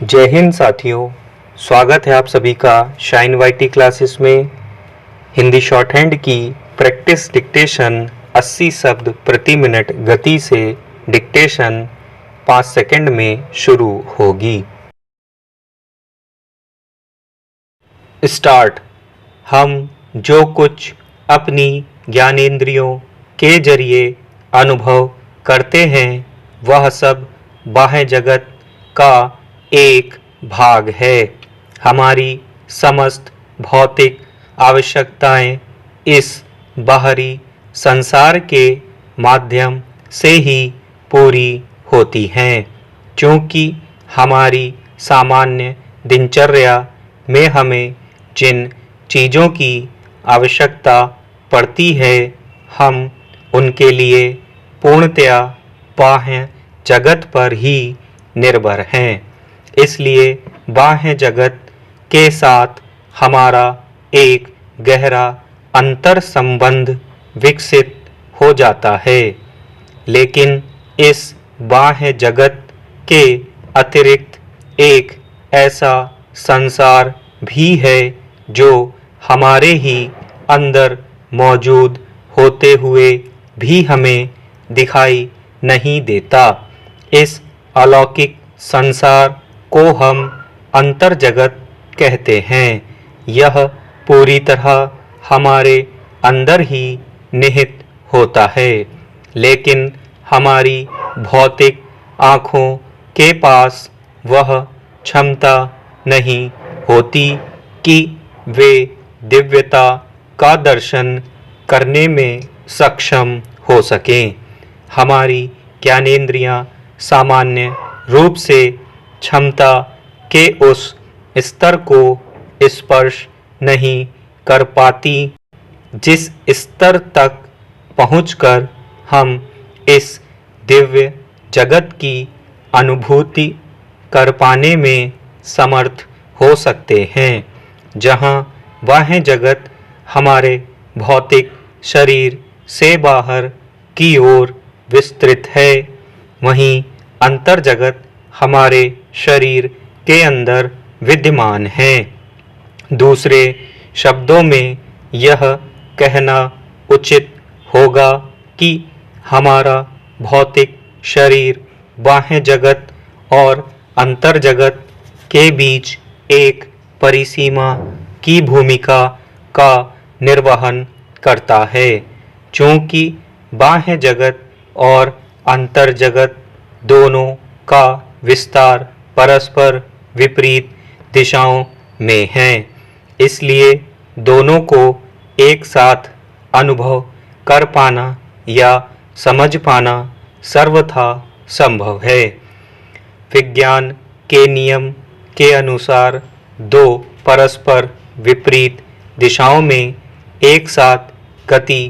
जय हिंद साथियों, स्वागत है आप सभी का शाइन वाईटी क्लासेस में। हिंदी शॉर्ट हैंड की प्रैक्टिस डिक्टेशन 80 शब्द प्रति मिनट गति से डिक्टेशन 5 सेकंड में शुरू होगी। स्टार्ट। हम जो कुछ अपनी ज्ञानेंद्रियों के जरिए अनुभव करते हैं वह सब बाह्य जगत का एक भाग है। हमारी समस्त भौतिक आवश्यकताएं इस बाहरी संसार के माध्यम से ही पूरी होती हैं। क्योंकि हमारी सामान्य दिनचर्या में हमें जिन चीज़ों की आवश्यकता पड़ती है हम उनके लिए पूर्णतया बाह्य जगत पर ही निर्भर हैं। इसलिए बाह्य जगत के साथ हमारा एक गहरा अंतर संबंध विकसित हो जाता है। लेकिन इस बाह्य जगत के अतिरिक्त एक ऐसा संसार भी है जो हमारे ही अंदर मौजूद होते हुए भी हमें दिखाई नहीं देता। इस अलौकिक संसार को हम अंतर जगत कहते हैं। यह पूरी तरह हमारे अंदर ही निहित होता है, लेकिन हमारी भौतिक आँखों के पास वह क्षमता नहीं होती कि वे दिव्यता का दर्शन करने में सक्षम हो सकें। हमारी ज्ञानेंद्रियां सामान्य रूप से क्षमता के उस स्तर को स्पर्श नहीं कर पाती जिस स्तर तक पहुंचकर हम इस दिव्य जगत की अनुभूति कर पाने में समर्थ हो सकते हैं। जहां बाह्य जगत हमारे भौतिक शरीर से बाहर की ओर विस्तृत है, वहीं अंतर जगत हमारे शरीर के अंदर विद्यमान है। दूसरे शब्दों में यह कहना उचित होगा कि हमारा भौतिक शरीर बाह्य जगत और अंतर जगत के बीच एक परिसीमा की भूमिका का निर्वहन करता है। चूँकि बाह्य जगत और अंतर जगत दोनों का विस्तार परस्पर विपरीत दिशाओं में है, इसलिए दोनों को एक साथ अनुभव कर पाना या समझ पाना सर्वथा संभव है। विज्ञान के नियम के अनुसार दो परस्पर विपरीत दिशाओं में एक साथ गति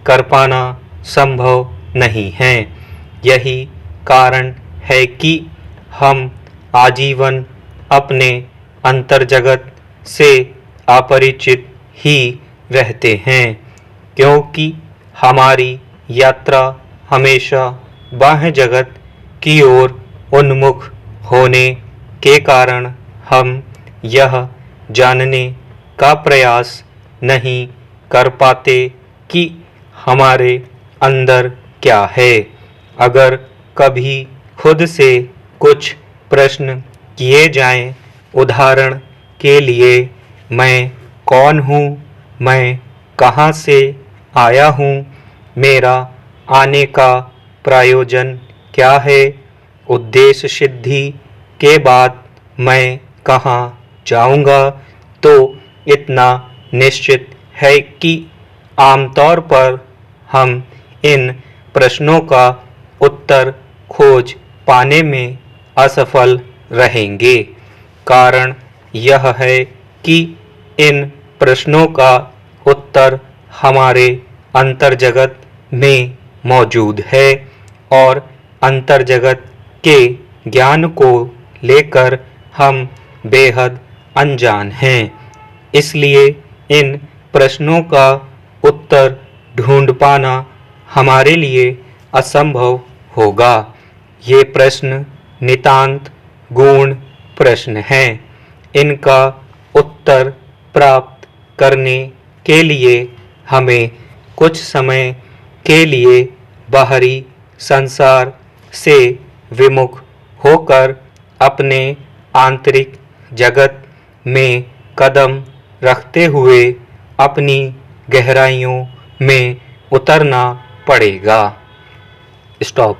कर पाना संभव नहीं है। यही कारण है कि हम आजीवन अपने अंतर्जगत से अपरिचित ही रहते हैं, क्योंकि हमारी यात्रा हमेशा बाह्य जगत की ओर उन्मुख होने के कारण हम यह जानने का प्रयास नहीं कर पाते कि हमारे अंदर क्या है। अगर कभी खुद से कुछ प्रश्न किए जाएं, उदाहरण के लिए मैं कौन हूँ, मैं कहाँ से आया हूँ, मेरा आने का प्रयोजन क्या है, उद्देश्य सिद्धि के बाद मैं कहाँ जाऊँगा, तो इतना निश्चित है कि आमतौर पर हम इन प्रश्नों का उत्तर खोज पाने में असफल रहेंगे। कारण यह है कि इन प्रश्नों का उत्तर हमारे अंतर्जगत में मौजूद है और अंतर्जगत के ज्ञान को लेकर हम बेहद अनजान हैं। इसलिए इन प्रश्नों का उत्तर ढूंढ पाना हमारे लिए असंभव होगा। ये प्रश्न नितांत गूढ़ प्रश्न हैं। इनका उत्तर प्राप्त करने के लिए हमें कुछ समय के लिए बाहरी संसार से विमुख होकर अपने आंतरिक जगत में कदम रखते हुए अपनी गहराइयों में उतरना पड़ेगा। स्टॉप।